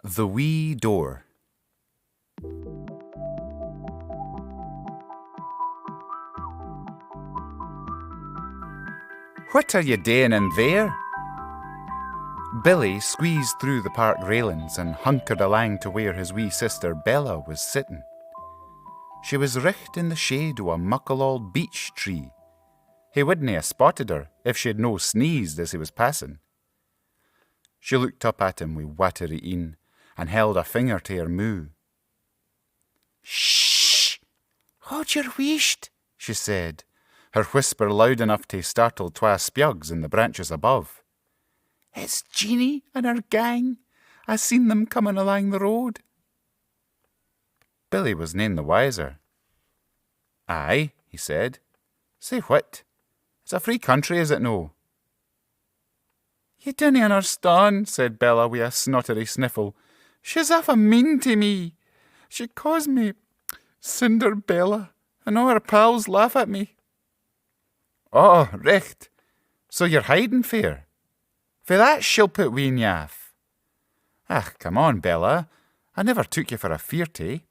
The Wee Door. What are you doing in there? Billy squeezed through the park railings and hunkered along to where his wee sister Bella was sitting. She was richt in the shade o' a muckle old beech tree. He wouldn't ha' spotted her if she'd no sneezed as he was passing. She looked up at him wi' watery een and held a finger to her moo. "Shh! Hold your wheesht," she said, her whisper loud enough to startle twa spjugs in the branches above. "It's Jeanie and her gang. I seen them coming along the road." Billy was nane the wiser. "Aye," he said. "Say what? It's a free country, is it no?" "You dinna understand," said Bella wi' a snottery sniffle. "She's awfu' mean to me. She calls me Cinderbella, and all her pals laugh at me." "Oh, richt. So you're hiding fair? For that shilpit ween yaff. Ach, come on, Bella. I never took you for a fearty."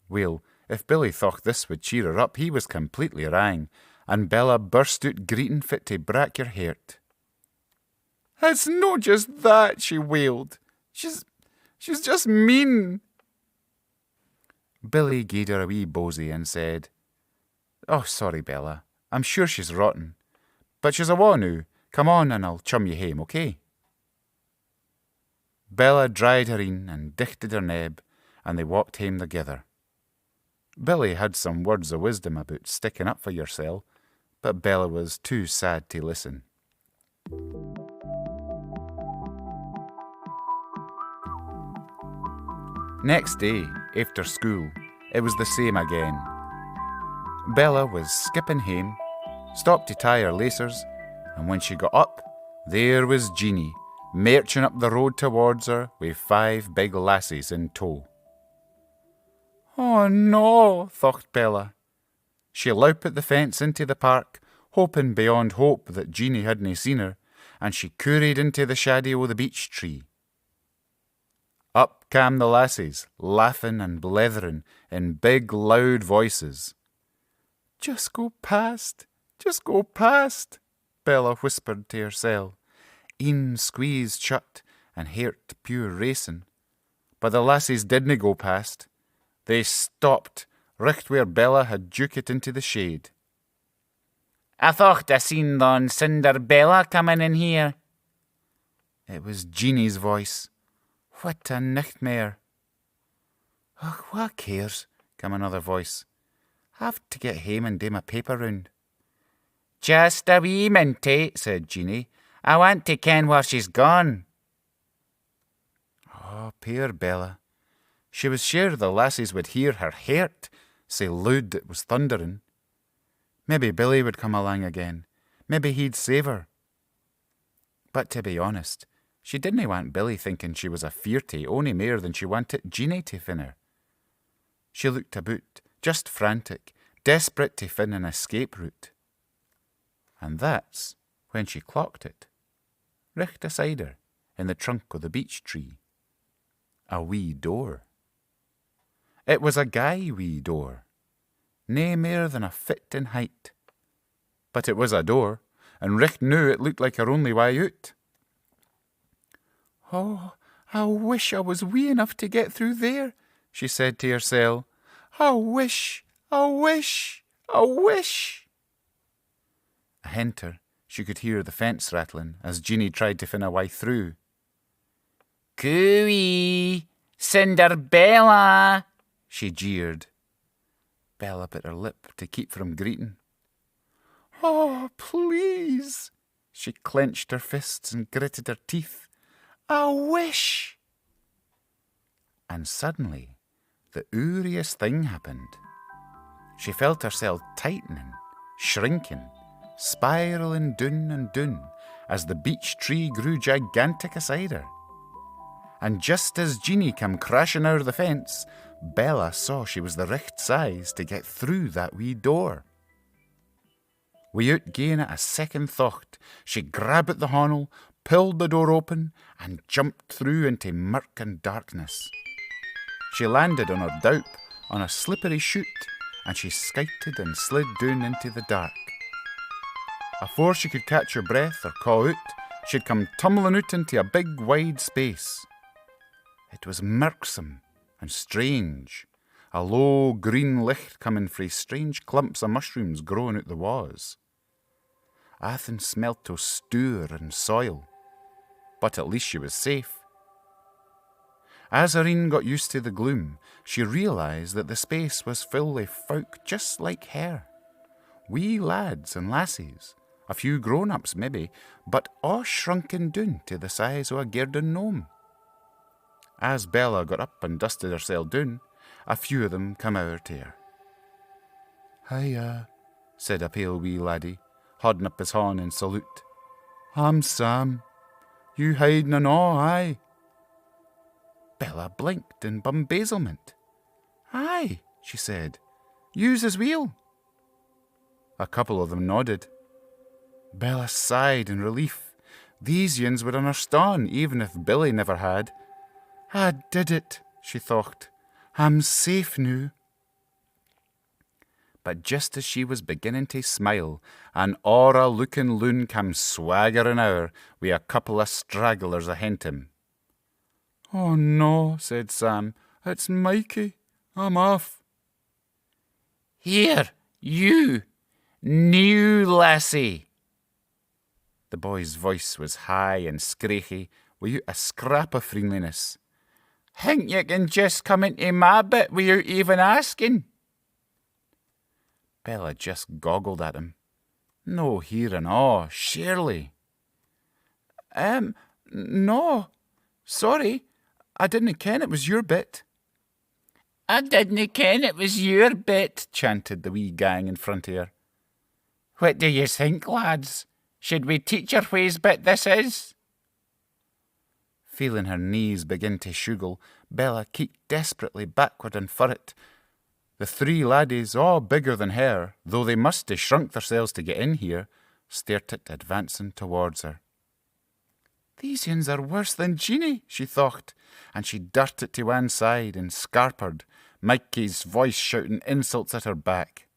Well, if Billy thought this would cheer her up, he was completely wrang, and Bella burst out greeting fit to break your heart. "It's no just that," she wailed. She's just mean." Billy gied her a wee bosey and said, "Oh, sorry, Bella. I'm sure she's rotten. But she's awa noo. Come on and I'll chum you hame, okay?" Bella dried her een and dichted her neb, and they walked hame together. Billy had some words of wisdom about sticking up for yoursel, but Bella was too sad to listen. Next day, after school, it was the same again. Bella was skipping hame, stopped to tie her lacers, and when she got up, there was Jeanie, marching up the road towards her with 5 big lassies in tow. "Oh no," thought Bella. She louped at the fence into the park, hoping beyond hope that Jeanie hadna seen her, and she couried into the shadow o' the beech tree. Up came the lassies, laughing and blethering in big, loud voices. "Just go past, Bella whispered to hersel. Een squeezed shut and heart pure racing. But the lassies didna go past. They stopped, richt where Bella had duked it into the shade. "I thocht I seen thon Cinderbella coming in here." It was Jeanie's voice. What a nightmare. "Och, wha cares?" came another voice. "Have to get hame and do my paper round." "Just a wee minute," said Jeanie. "I want to ken where she's gone." Oh, poor Bella. She was sure the lassies would hear her heart say loud it was thundering. Maybe Billy would come along again. Maybe he'd save her. But to be honest, she didn't want Billy thinking she was a fearty ony mair than she wanted Jeanie to fin her. She looked about, just frantic, desperate to fin an escape route. And that's when she clocked it, richt aside her, in the trunk o' the beech tree. A wee door. It was a gey wee door, nae mair than a foot in height. But it was a door, and richt noo it looked like her only way out. "Oh, I wish I was wee enough to get through there," she said to hersel. "I wish. Ahint her, she could hear the fence rattling as Jeanie tried to fin a way through. "Cooey, Cinderbella," she jeered. Bella bit her lip to keep from greeting. "Oh, please." She clenched her fists and gritted her teeth. "I wish." And suddenly, the ooriest thing happened. She felt herself tightening, shrinking, spiralling doon and doon as the beech tree grew gigantic aside her. And just as Jeanie came crashing out of the fence, Bella saw she was the richt size to get through that wee door. Without gieing it a second thought, she grabbed at the honnel, pulled the door open, and jumped through into murk and darkness. She landed on her doup on a slippery chute, and she skited and slid down into the dark. Afore she could catch her breath or caw out, she'd come tumbling out into a big wide space. It was mirksome and strange, a low green licht coming frae strange clumps of mushrooms growing out the wa's. Athen smelt o' stour and soil, but at least she was safe. As Irene got used to the gloom, she realised that the space was full of folk just like her. Wee lads and lassies, a few grown-ups maybe, but all shrunken down to the size o' a Geardon gnome. As Bella got up and dusted herself down, a few of them come over to her. "Hiya," said a pale wee laddie, holding up his horn in salute. "I'm Sam. You hiding and all, aye?" Bella blinked in bamboozlement. "Aye," she said. "Yous as weel." A couple of them nodded. Bella sighed in relief. These yins would understand, even if Billy never had. "I did it," she thought. "I'm safe noo." But just as she was beginning to smile, an aura-looking loon came swaggering over with a couple of stragglers ahint him. "Oh no," said Sam, "it's Mikey. I'm off." "Here, you, new lassie." The boy's voice was high and scrachy, without a scrap of friendliness. "Think you can just come into my bit without even asking?" Bella just goggled at him. "No here and all, surely." No. Sorry, I didn't ken it was your bit." "I didn't ken it was your bit," chanted the wee gang in front of her. "What do you think, lads? Should we teach her whase bit this is?" Feeling her knees begin to shuggle, Bella kicked desperately backward and forrit. The three laddies, all bigger than her, though they must have shrunk themselves to get in here, stared it advancing towards her. "These yins are worse than Jeanie," she thought, and she darted to one side and scarpered, Mikey's voice shouting insults at her back.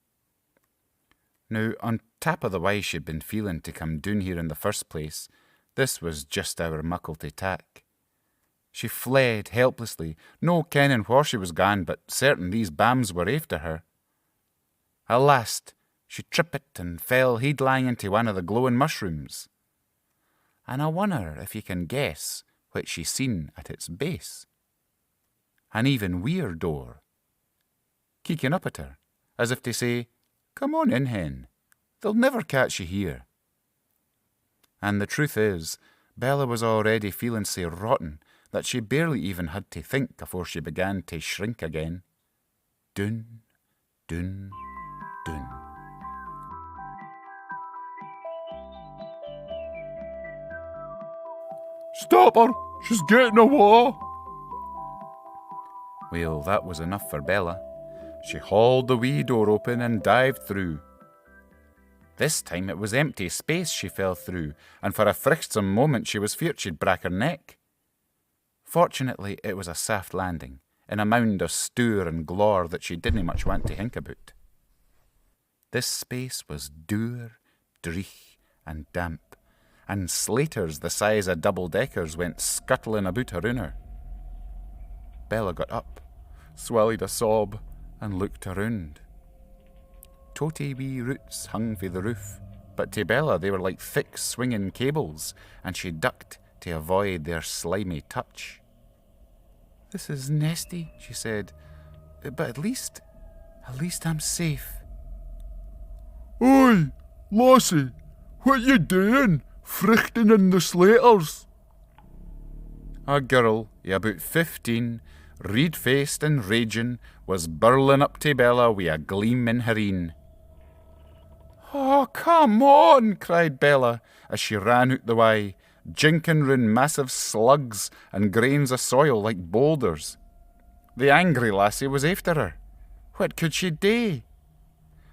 Now, on top of the way she'd been feeling to come down here in the first place, this was just our muckle to tack. She fled helplessly, no kenning where she was gone, but certain these bams were after her. At last, she tripped and fell headlong into one of the glowing mushrooms. And I wonder if you can guess what she seen at its base. An even weird door, keeking up at her, as if to say, "Come on in, hen. They'll never catch you here." And the truth is, Bella was already feeling so rotten that she barely even had to think afore she began to shrink again. Doon, doon, doon. "Stop her! She's getting away!" Well, that was enough for Bella. She hauled the wee door open and dived through. This time it was empty space she fell through, and for a frichtsome moment she was feared she'd break her neck. Fortunately, it was a soft landing, in a mound of stour and glore that she didn't much want to think about. This space was dour, dreich, and damp, and slaters the size of double-deckers went scuttling about around her. Bella got up, swallowed a sob, and looked around. Toty wee roots hung from the roof, but to Bella they were like thick swinging cables, and she ducked to avoid their slimy touch. "This is nasty," she said, "but at least I'm safe." "Oi, lassie, what you doing, frichting in the slaters?" A girl, about 15, red-faced and raging, was burling up to Bella with a gleam in her een. "Oh, come on," cried Bella as she ran out the way, jinking round massive slugs and grains of soil like boulders. The angry lassie was after her. What could she do?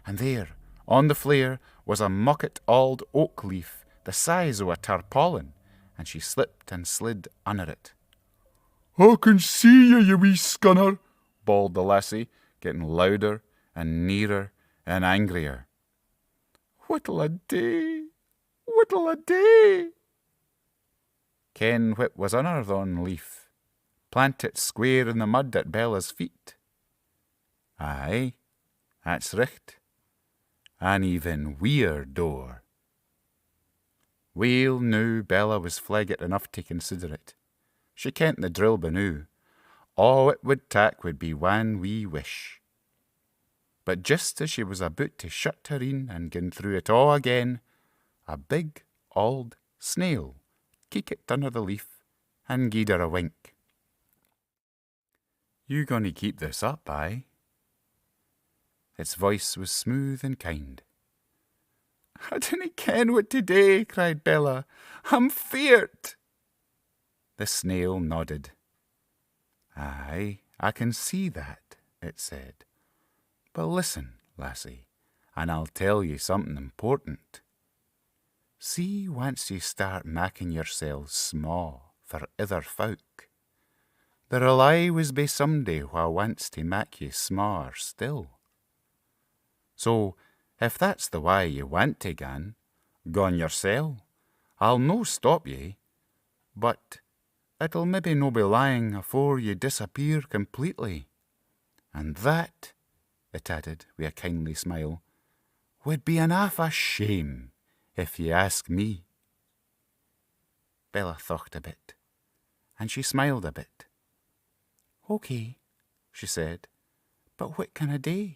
And there, on the flare, was a mucket old oak leaf, the size of a tarpaulin, and she slipped and slid under it. I can see you, you wee scunner, Bawled the lassie, getting louder and nearer and angrier. What'll I do? What'll I do? Ken whip was another on leaf. Plant it square in the mud at Bella's feet. Aye, that's richt. An even weir door. Well, now Bella was flegget enough to consider it. She kent the drill by now. All it would tak would be one wee wish. But just as she was about to shut her in and gin through it all again, a big auld snail keekit under the leaf and gied her a wink. You gonna keep this up, aye? Its voice was smooth and kind. I dinna ken what to do, cried Bella. I'm feart. The snail nodded. Aye, I can see that, it said. But listen, lassie, and I'll tell you something important. See, once you start making yourselves small for other folk, there'll always be somebody wha wants to make you smaller still. So, if that's the way you want to gan yoursel. I'll no stop ye, but it'll maybe no be lang afore you disappear completely. And that, it added with a kindly smile, would be an awfu' shame, if ye ask me. Bella thocht a bit, and she smiled a bit. OK, she said, but what can I do?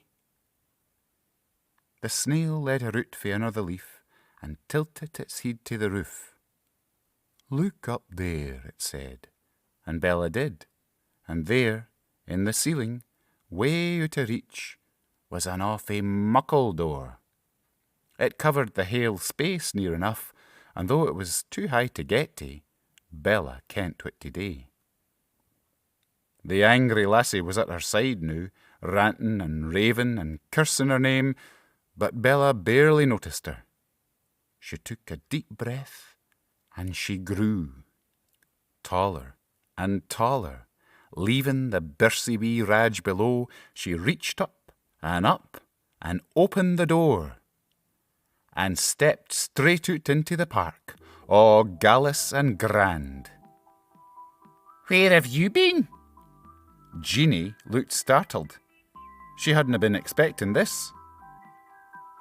The snail led her out for another leaf and tilted its head to the roof. Look up there, it said, and Bella did, and there, in the ceiling, way out of reach, was an awfu' muckle door. It covered the hale space near enough, and though it was too high to get to, Bella kent what to do. The angry lassie was at her side now, ranting and raving and cursing her name, but Bella barely noticed her. She took a deep breath, and she grew. Taller and taller, leaving the birsy wee raj below, she reached up and opened the door, and stepped straight out into the park, all gallus and grand. Where have you been? Jeanie looked startled. She hadn't been expecting this.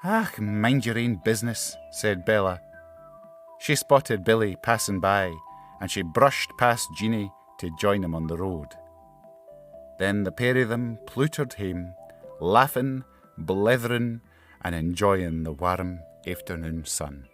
Ah, mind your own business, said Bella. She spotted Billy passing by, and she brushed past Jeanie to join him on the road. Then the pair of them ploutered home, laughing, blethering, and enjoying the warm afternoon sun.